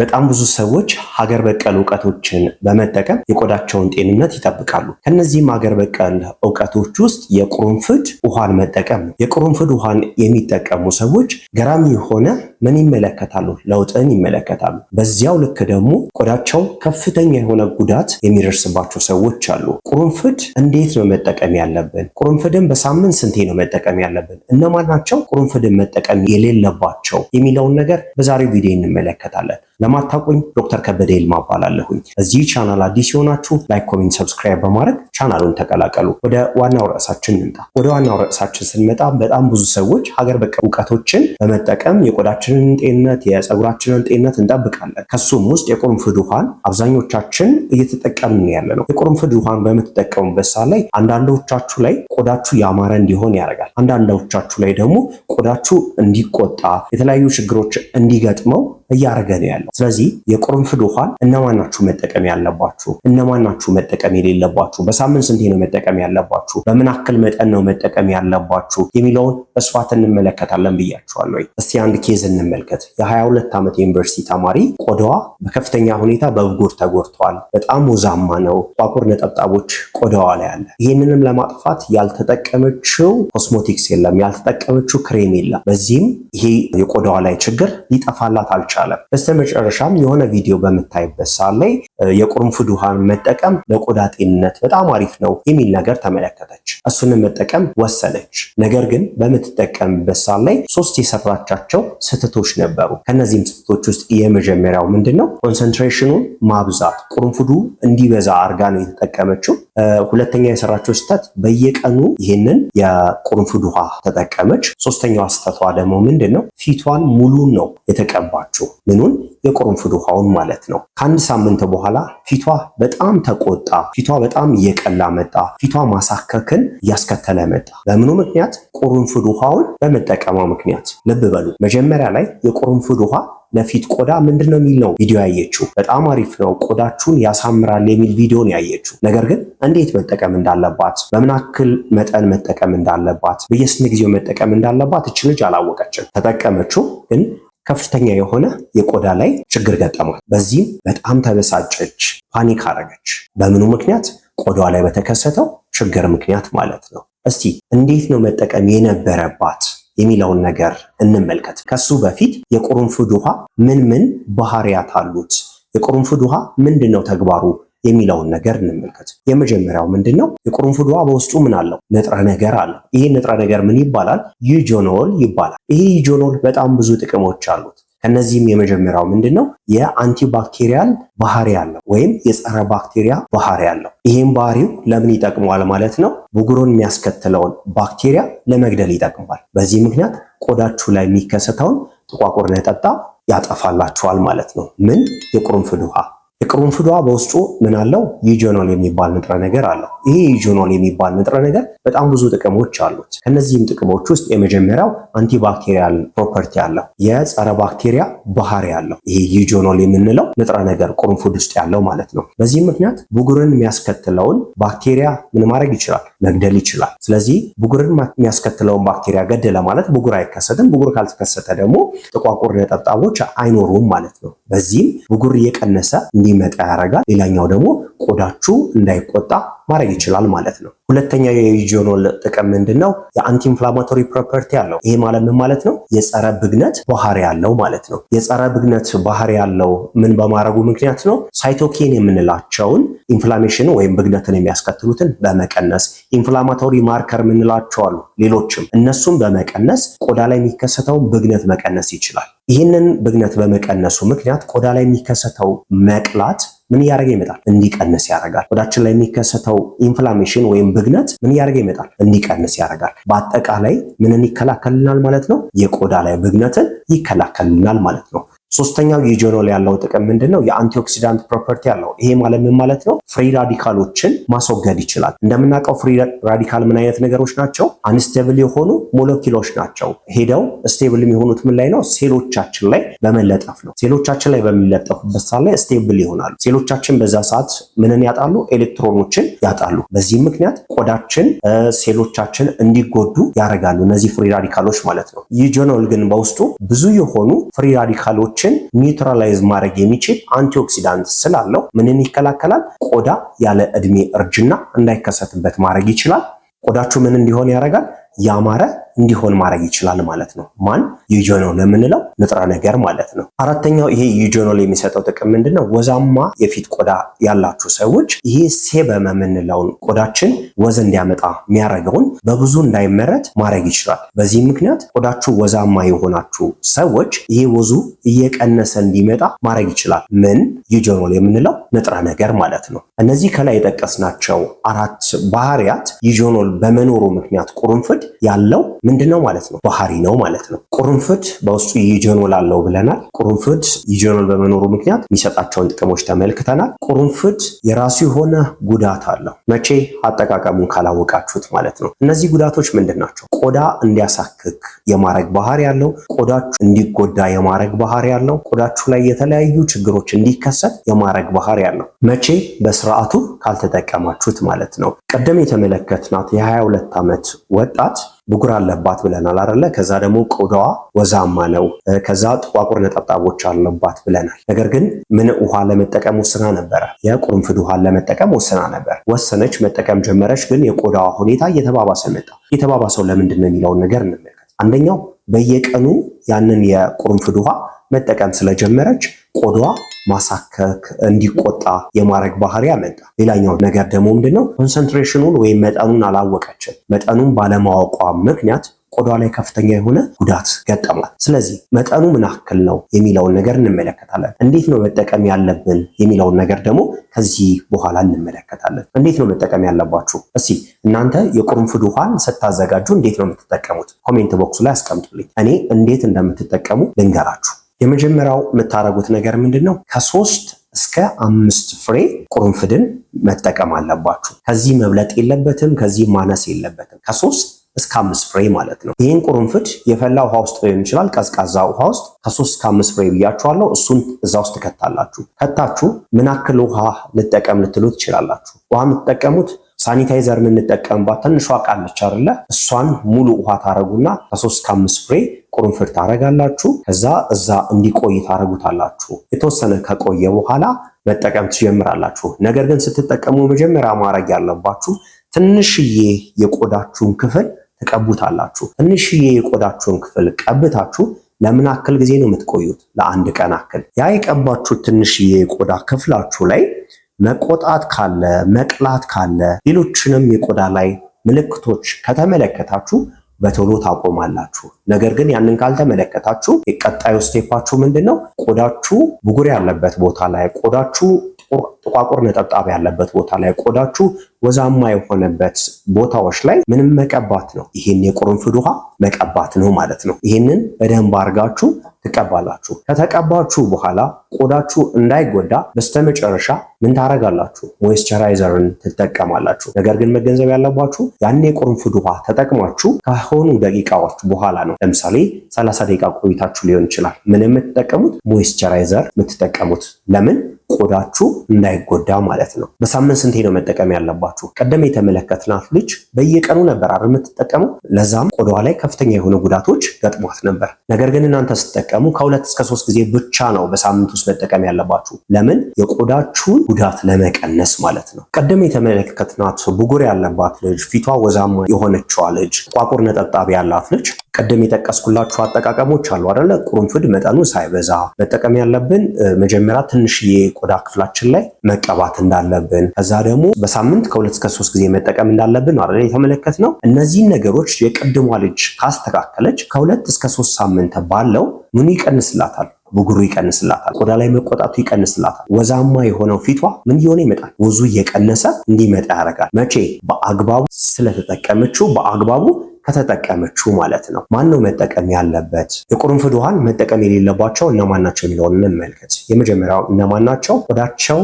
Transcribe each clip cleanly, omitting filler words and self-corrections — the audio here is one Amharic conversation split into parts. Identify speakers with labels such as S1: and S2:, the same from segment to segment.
S1: በጣም ብዙ ሰዎች ሀገር በቀል እውቀቶችን በመጠቀም የቆዳቸውን ጤንነት ይጠብቃሉ። ከነዚህም ሀገር በቀል እውቀቶች ውስጥ የቁርንፍድ ውሃን መጠቀም ነው። የቁርንፍድ ውሃን የሚጠቀሙ ሰዎች ገራሚ የሆነ ምን ይመለከታሉ? ለውጥን ይመለከታሉ። በዚያው ልክ ደግሞ ቆዳቸው ከፍተኛ የሆነ ጉዳት የሚደርስባቸው ሰዎች አሉ። ቁርንፍድ እንዴት ነው መጠቀም ያለብን? ቁርንፍድን በሳምንት ስንቴ ነው መጠቀም ያለብን? እነማን ናቸው ቁርንፍድን መጠቀም የሌለባቸው የሚለውን ነገር በዛሬው ቪዲዮ እንመለከታለን። ለማታውቁኝ ዶክተር ከበደ ይልማ እባላለሁኝ። እዚህ ቻናል አዲስ የሆናችሁ ላይክ፣ ኮሜንት፣ ሰብስክራይብ በማድረግ ቻናሉን ተቀላቀሉ። ወደ ዋናው ርዕሳችን እንምጣ። ወደ ዋናው ርዕሳችን ስንመጣ በጣም ብዙ ሰዎች ሀገር በቀል እውቀቶችን በመጠቀም የቆዳችንን ጤንነት፣ የፀጉራችንን ጤንነት እንጠብቃለን። ከሱም ውስጥ የቁርንፍድ ውሃን አብዛኞቻችን እየተጠቀምን ያለ ነው። የቁርንፍድ ውሃን በምትጠቀሙበት ሰዓት ላይ አንዳንዶቻችሁ ላይ ቆዳችሁ ያማረ እንዲሆን ያደርጋል። አንዳንዶቻችሁ ላይ ደግሞ ቆዳችሁ እንዲቆጣ፣ የተለያዩ ችግሮች እንዲገጥመው እያደረገ ነው ያለው። ስለዚህ የቁርንፍድ ውሃን እነማን ናችሁ መጠቀም ያለባችሁ? እነማን ናችሁ መጠቀም የሌለባችሁ? በሳምንት ስንቴ ነው መጠቀም ያለባችሁ? በምን ያክል መጠን ነው መጠቀም ያለባችሁ የሚለውን በስፋት እንመለከታለን ብያችኋለሁ። እስቲ አንድ ኬዝ እንመልከት። የ22 ዓመት የዩኒቨርሲቲ ተማሪ ቆዳዋ በከፍተኛ ሁኔታ በብጉር ተጎድቷል። በጣም ወዛማ ነው። ጥቋቁር ነጠብጣቦች ቆዳዋ ላይ አለ። ይህንንም ለማጥፋት ያልተጠቀመችው ኮስሞቲክስ የለም፣ ያልተጠቀመችው ክሬም የለም። በዚህም ይሄ የቆዳዋ ላይ ችግር ሊጠፋላት አልቻለም። በስተመጨረሻም የሆነ ቪዲዮ በምታይበት ሰዓት ላይ የቁርንፍድ ውሃን መጠቀም ለቆዳ ጤንነት በጣም አሪፍ ነው የሚል ነገር ተመለከተች። እሱንም መጠቀም ወሰነች። ነገር ግን በምትጠቀምበት ሰዓት ላይ 3 የሰራቻቸው ስህተቶች ነበሩ። ከነዚህም ስህተቶች ውስጥ የመጀመሪያው ምንድነው? ኮንሰንትሬሽኑን ማብዛት፣ ቁርንፍዱ እንዲበዛ አርጋ ነው የተጠቀመችው። ሁለተኛ የሰራችው ስህተት በየቀኑ ይህንን የቁርንፍድ ውሃ ተጠቀመች። ሶስተኛዋ ስህተቷ ደግሞ ምንድነው? ፊቷን ሙሉን ነው የተቀባችው። ምኑን? የቁርንፍድ ውሃውን ማለት ነው። ከአንድ ሳምንት በኋላ ፊቷ በጣም ተቆጣ። ፊቷ በጣም እየቀላ መጣ። ፊቷ ማሳከክን እያስከተለ መጣ። በምኑ ምክንያት? ቁርንፍድ ውሃውን በመጠቀሟ ምክንያት። ልብ በሉ፣ መጀመሪያ ላይ የቁርንፍድ ውሃ ለፊት ቆዳ ምንድነው የሚል ነው ቪዲዮ ያየችው። በጣም አሪፍ ነው፣ ቆዳችሁን ያሳምራል የሚል ቪዲዮን ያየችው። ነገር ግን እንዴት መጠቀም እንዳለባት፣ በምን ያክል መጠን መጠቀም እንዳለባት፣ በየስንት ጊዜው መጠቀም እንዳለባት እች ልጅ አላወቀችም። ተጠቀመችው ግን ከፍተኛ የሆነ የቆዳ ላይ ችግር ገጠማት። በዚህም በጣም ተበሳጨች፣ ፓኒክ አረገች። በምኑ ምክንያት? ቆዳዋ ላይ በተከሰተው ችግር ምክንያት ማለት ነው። እስቲ እንዴት ነው መጠቀም የነበረባት የሚለውን ነገር እንመልከት። ከሱ በፊት የቁርንፍድ ውሃ ምን ባህሪያት አሉት? የቁርንፍድ ውሃ ምንድነው ተግባሩ የሚለውን ነገር እንመልከት። የመጀመሪያው ምንድነው? የቁርንፍድ ውሃ በውስጡ ምን አለው? ንጥረ ነገር አለው። ይሄ ንጥረ ነገር ምን ይባላል? ዩጆኖል ይባላል። ይሄ ዩጆኖል በጣም ብዙ ጥቅሞች አሉት። ከነዚህም የመጀመሪያው ምንድነው? የአንቲባክቴሪያል ባህሪ ያለው ወይም የጸረ ባክቴሪያ ባህሪ ያለው። ይሄም ባህሪው ለምን ይጠቅማል ማለት ነው? ብጉሩን የሚያስከትለውን ባክቴሪያ ለመግደል ይጠቅማል። በዚህ ምክንያት ቆዳችሁ ላይ የሚከሰተውን ጥቋቁር ነጠብጣብ ያጠፋላችኋል ማለት ነው። ምን? የቁርንፍድ ውሃ። የቁርንፍድ ውሃ በውስጡ ምን አለው? ዩጆኖል የሚባል ንጥረ ነገር አለው። ይሄ ዩጆኖል የሚባል ንጥረ ነገር በጣም ብዙ ጥቅሞች አሉት። ከነዚህም ጥቅሞች ውስጥ የመጀመሪያው አንቲባክቴሪያል ፕሮፐርቲ አለው፣ የጸረ ባክቴሪያ ባህሪ ያለው ይሄ ዩጆኖል የምንለው ንጥረ ነገር ቁርንፍድ ውስጥ ያለው ማለት ነው። በዚህ ምክንያት ብጉርን የሚያስከትለውን ባክቴሪያ ምን ማድረግ ይችላል? መግደል ይችላል። ስለዚህ ብጉርን የሚያስከትለውን ባክቴሪያ ገደለ ማለት ብጉር አይከሰትም። ብጉር ካልተከሰተ ደግሞ ጥቋቁር ነጠብጣቦች አይኖሩም ማለት ነው። በዚህም ብጉር እየቀነሰ እንዲመጣ ያደርጋል። ሌላኛው ደግሞ ቆዳችሁ እንዳይቆጣ ማድረግ ይችላል ማለት ነው። ሁለተኛው የዩጆኖል ጥቅም ምንድነው? የአንቲ ኢንፍላማቶሪ ፕሮፐርቲ አለው። ይሄ ማለት ምን ማለት ነው? የጸረ ብግነት ባህሪ ያለው ማለት ነው። የጸረ ብግነት ባህሪ ያለው ምን በማድረጉ ምክንያት ነው? ሳይቶኪን የምንላቸውን ኢንፍላሜሽን ወይም ብግነትን የሚያስከትሉትን በመቀነስ ኢንፍላማቶሪ ማርከር የምንላቸው አሉ፣ ሌሎችም እነሱም በመቀነስ ቆዳ ላይ የሚከሰተውን ብግነት መቀነስ ይችላል። ይህንን ብግነት በመቀነሱ ምክንያት ቆዳ ላይ የሚከሰተው መቅላት ምን እያደረገ ይመጣል? እንዲቀንስ ያደርጋል። ቆዳችን ላይ የሚከሰተው ኢንፍላሜሽን ወይም ብግነት ምን እያደረገ ይመጣል? እንዲቀንስ ያደርጋል። በአጠቃላይ ምንን ይከላከልናል ማለት ነው? የቆዳ ላይ ብግነትን ይከላከልናል ማለት ነው። ሶስተኛው ዩጆኖል ያለው ጥቅም ምንድነው? የአንቲኦክሲዳንት ፕሮፐርቲ ያለው። ይሄ ማለት ምን ማለት ነው? ፍሪ ራዲካሎችን ማስወገድ ይችላል። እንደምናውቀው ፍሪ ራዲካል ምን አይነት ነገሮች ናቸው? አንስቴብል የሆኑ ሞለኪውሎች ናቸው። ሄደው ስቴብል የሚሆኑት ምን ላይ ነው? ሴሎቻችን ላይ በመለጠፍ ነው። ሴሎቻችን ላይ በሚለጠፉበት ሰዓት ላይ ስቴብል ይሆናሉ። ሴሎቻችን በዛ ሰዓት ምንን ያጣሉ? ኤሌክትሮኖችን ያጣሉ። በዚህ ምክንያት ቆዳችን፣ ሴሎቻችን እንዲጎዱ ያደርጋሉ እነዚህ ፍሪ ራዲካሎች ማለት ነው። ዩጆኖል ግን በውስጡ ብዙ የሆኑ ፍሪ ራዲካሎች በሽታዎችን ኒውትራላይዝ ማድረግ የሚችል አንቲኦክሲዳንት ስላለው ምንን ይከላከላል? ቆዳ ያለ እድሜ እርጅና እንዳይከሰትበት ማድረግ ይችላል። ቆዳችሁ ምን እንዲሆን ያደርጋል? ያማረ እንዲሆን ማድረግ ይችላል ማለት ነው። ማን? ዩጆኖል የምንለው ንጥረ ነገር ማለት ነው። አራተኛው ይሄ ዩጆኖል የሚሰጠው ጥቅም ምንድነው? ወዛማ የፊት ቆዳ ያላችሁ ሰዎች ይሄ ሴበም የምንለውን ቆዳችን ወዝ እንዲያመጣ የሚያደርገውን በብዙ እንዳይመረት ማድረግ ይችላል። በዚህ ምክንያት ቆዳችሁ ወዛማ የሆናችሁ ሰዎች ይሄ ወዙ እየቀነሰ እንዲመጣ ማድረግ ይችላል። ምን? ዩጆኖል የምንለው ንጥረ ነገር ማለት ነው። እነዚህ ከላይ የጠቀስናቸው አራት ባህሪያት ዩጆኖል በመኖሩ ምክንያት ቁርንፍድ ያለው ምንድነው ማለት ነው? ባህሪ ነው ማለት ነው። ቁርንፍድ በውስጡ ዩጆኖል አለው ብለናል። ቁርንፍድ ዩጆኖል በመኖሩ ምክንያት የሚሰጣቸውን ጥቅሞች ተመልክተናል። ቁርንፍድ የራሱ የሆነ ጉዳት አለው። መቼ? አጠቃቀሙን ካላወቃችሁት ማለት ነው። እነዚህ ጉዳቶች ምንድን ናቸው? ቆዳ እንዲያሳክክ የማረግ ባህሪ ያለው፣ ቆዳችሁ እንዲጎዳ የማረግ ባህሪ ያለው፣ ቆዳችሁ ላይ የተለያዩ ችግሮች እንዲከሰት የማረግ ባህሪ ያለው። መቼ? በስርዓቱ ካልተጠቀማችሁት ማለት ነው። ቀደም የተመለከትናት የ22 ዓመት ወጣት ብጉር አለባት ብለናል አይደለ? ከዛ ደግሞ ቆዳዋ ወዛማ ነው፣ ከዛ ጥቋቁር ነጠብጣቦች አለባት ብለናል። ነገር ግን ምን ውሃ ለመጠቀም ወስና ነበረ? የቁርንፍድ ውሃን ለመጠቀም ወስና ነበር። ወሰነች፣ መጠቀም ጀመረች። ግን የቆዳዋ ሁኔታ እየተባባሰ መጣ። የተባባሰው ለምንድን ነው የሚለውን ነገር እንመልከት። አንደኛው በየቀኑ ያንን የቁርንፍድ ውሃ መጠቀም ስለጀመረች ቆዳዋ ማሳከክ እንዲቆጣ የማረግ ባህሪ ያመጣ። ሌላኛው ነገር ደግሞ ምንድነው? ኮንሰንትሬሽኑን ወይም መጠኑን አላወቀችም። መጠኑን ባለማወቋ ምክንያት ቆዳ ላይ ከፍተኛ የሆነ ጉዳት ገጠማል። ስለዚህ መጠኑ ምን ያክል ነው የሚለውን ነገር እንመለከታለን። እንዴት ነው መጠቀም ያለብን የሚለውን ነገር ደግሞ ከዚህ በኋላ እንመለከታለን። እንዴት ነው መጠቀም ያለባችሁ? እስቲ እናንተ የቁርንፍድ ውሃን ስታዘጋጁ እንዴት ነው የምትጠቀሙት? ኮሜንት ቦክሱ ላይ አስቀምጡልኝ። እኔ እንዴት እንደምትጠቀሙ ልንገራችሁ። የመጀመሪያው የምታደርጉት ነገር ምንድነው? ከ3 እስከ 5 ፍሬ ቁርንፍድን መጠቀም አለባችሁ። ከዚህ መብለጥ የለበትም፣ ከዚህ ማነስ የለበትም። ከ3 እስከ 5 ፍሬ ማለት ነው። ይህን ቁርንፍድ የፈላ ውሃ ውስጥ ሊሆን ይችላል፣ ቀዝቃዛ ውሃ ውስጥ ከ3 እስከ 5 ፍሬ ብያችኋለሁ። እሱን እዛ ውስጥ ከታላችሁ። ከታችሁ ምን ያክል ውሃ ልጠቀም ልትሉ ትችላላችሁ። ውሃ የምትጠቀሙት ሳኒታይዘር የምንጠቀምባት ትንሿ ቃለች አይደለ? እሷን ሙሉ ውሃ ታረጉና ከ3 እስከ 5 ፍሬ ቁርንፍድ ታረጋላችሁ። ከዛ እዛ እንዲቆይ ታረጉታላችሁ። የተወሰነ ከቆየ በኋላ መጠቀም ትጀምራላችሁ። ነገር ግን ስትጠቀሙ መጀመሪያ ማድረግ ያለባችሁ ትንሽዬ የቆዳችሁን ክፍል ትቀቡታላችሁ። ትንሽዬ የቆዳችሁን ክፍል ቀብታችሁ ለምን አክል ጊዜ ነው የምትቆዩት? ለአንድ ቀን አክል። ያ የቀባችሁት ትንሽዬ የቆዳ ክፍላችሁ ላይ መቆጣት ካለ፣ መቅላት ካለ፣ ሌሎችንም የቆዳ ላይ ምልክቶች ከተመለከታችሁ በቶሎ ታቆማላችሁ። ነገር ግን ያንን ካልተመለከታችሁ የቀጣዩ ስቴፓችሁ ምንድነው? ቆዳችሁ ብጉር ያለበት ቦታ ላይ፣ ቆዳችሁ ጥቋቁር ነጠብጣብ ያለበት ቦታ ላይ፣ ቆዳችሁ ወዛማ የሆነበት ቦታዎች ላይ ምንም መቀባት ነው። ይሄን የቁርንፍድ ውሃ መቀባት ነው ማለት ነው። ይሄንን በደንብ አድርጋችሁ ትቀባላችሁ። ከተቀባችሁ በኋላ ቆዳችሁ እንዳይጎዳ በስተመጨረሻ ምን ታረጋላችሁ? ሞይስቸራይዘርን ትጠቀማላችሁ። ነገር ግን መገንዘብ ያለባችሁ ያን የቁርንፍድ ውሃ ተጠቅማችሁ ከሆኑ ደቂቃዎች በኋላ ነው። ለምሳሌ 30 ደቂቃ ቆይታችሁ ሊሆን ይችላል። ምን የምትጠቀሙት? ሞይስቸራይዘር የምትጠቀሙት። ለምን? ቆዳችሁ እንዳይጎዳ ማለት ነው። በሳምንት ስንቴ ነው መጠቀም ያለባችሁ? ቀደም የተመለከትናት ልጅ በየቀኑ ነበር አይደል የምትጠቀመው። ለዛም ቆዳዋ ላይ ከፍተኛ የሆኑ ጉዳቶች ገጥሟት ነበር። ነገር ግን እናንተ ስትጠቀሙ ከ2 እስከ 3 ጊዜ ብቻ ነው በሳምንት ውስጥ መጠቀም ያለባችሁ። ለምን? የቆዳችሁን ጉዳት ለመቀነስ ማለት ነው። ቀደም የተመለከትናት ብጉር ያለባት ልጅ፣ ፊቷ ወዛማ የሆነችዋ ልጅ፣ ጥቋቁር ነጠብጣብ ያላት ልጅ ቀደም የጠቀስኩላችሁ አጠቃቀሞች አሉ አይደለ? ቁርንፍድ መጠኑ ሳይበዛ መጠቀም ያለብን መጀመሪያ ትንሽዬ ቆዳ ክፍላችን ላይ መቀባት እንዳለብን፣ ከዛ ደግሞ በሳምንት ከ2 እስከ 3 ጊዜ መጠቀም እንዳለብን ነው አይደል የተመለከትነው። እነዚህን ነገሮች የቅድሟ ልጅ ካስተካከለች ከ2 እስከ 3 ሳምንት ባለው ምኑ ይቀንስላታል? ብጉሩ ይቀንስላታል። ቆዳ ላይ መቆጣቱ ይቀንስላታል። ወዛማ የሆነው ፊቷ ምን እየሆነ ይመጣል? ወዙ እየቀነሰ እንዲመጣ ያደርጋል። መቼ? በአግባቡ ስለተጠቀመችው፣ በአግባቡ ከተጠቀመችው ማለት ነው። ማን ነው መጠቀም ያለበት? የቁርንፍድ ውሃን መጠቀም የሌለባቸው እነማን ናቸው የሚለውን እንመልከት። የመጀመሪያው እነማን ናቸው? ቆዳቸው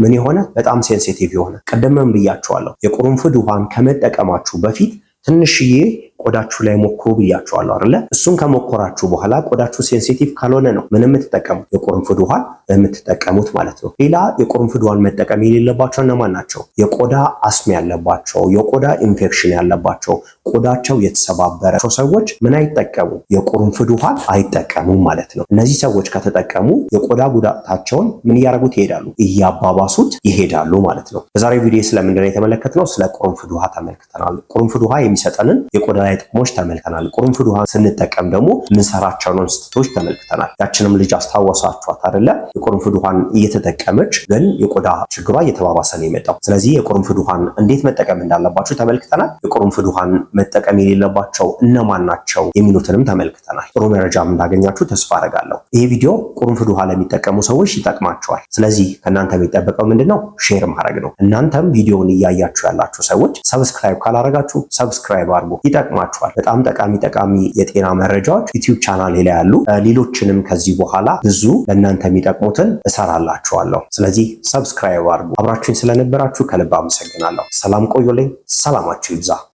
S1: ምን የሆነ በጣም ሴንሲቲቭ የሆነ። ቀደምም ብያቸዋለሁ። የቁርንፍድ ውሃን ከመጠቀማችሁ በፊት ትንሽዬ ቆዳችሁ ላይ ሞክሩ ብያችኋለሁ አይደለ? እሱን ከሞከራችሁ በኋላ ቆዳችሁ ሴንሲቲቭ ካልሆነ ነው ምን የምትጠቀሙት የቁርንፍድ ውሃን የምትጠቀሙት ማለት ነው። ሌላ የቁርንፍድ ውሃን መጠቀም የሌለባቸው እነማን ናቸው? የቆዳ አስም ያለባቸው፣ የቆዳ ኢንፌክሽን ያለባቸው፣ ቆዳቸው የተሰባበረ ሰዎች ምን አይጠቀሙ? የቁርንፍድ ውሃን አይጠቀሙም ማለት ነው። እነዚህ ሰዎች ከተጠቀሙ የቆዳ ጉዳታቸውን ምን እያደረጉት ይሄዳሉ? እያባባሱት ይሄዳሉ ማለት ነው። በዛሬው ቪዲዮ ስለምንድነው የተመለከትነው? ስለ ቁርንፍድ ውሃ ተመልክተናል። ቁርንፍድ ውሃ የሚሰጠንን የቆዳ ላይ ጥቅሞች ተመልክተናል። ቁርንፍድ ውሃ ስንጠቀም ደግሞ ምንሰራቸውን ስህተቶች ተመልክተናል። ያችንም ልጅ አስታወሳችኋት አይደለ? የቁርንፍድ ውሃን እየተጠቀመች ግን የቆዳ ችግሯ እየተባባሰ ነው የመጣው። ስለዚህ የቁርንፍድ ውሃን እንዴት መጠቀም እንዳለባችሁ ተመልክተናል። የቁርንፍድ ውሃን መጠቀም የሌለባቸው እነማን ናቸው የሚሉትንም ተመልክተናል። ጥሩ መረጃም እንዳገኛችሁ ተስፋ አደርጋለሁ። ይሄ ቪዲዮ ቁርንፍድ ውሃ ለሚጠቀሙ ሰዎች ይጠቅማቸዋል። ስለዚህ ከእናንተ የሚጠበቀው ምንድነው? ሼር ማድረግ ነው። እናንተም ቪዲዮውን እያያችሁ ያላችሁ ሰዎች ሰብስክራይብ ካላረጋችሁ ሰብስክራይብ አድርጉ። ይጠቅማችኋል። በጣም ጠቃሚ የጤና መረጃዎች ዩቲዩብ ቻናል ላይ ያሉ ሌሎችንም ከዚህ በኋላ ብዙ ለእናንተ የሚጠቅሙትን እሰራላችኋለሁ። ስለዚህ ሰብስክራይብ አድርጉ። አብራችሁኝ ስለነበራችሁ ከልብ አመሰግናለሁ። ሰላም ቆዩልኝ። ሰላማችሁ ይብዛ።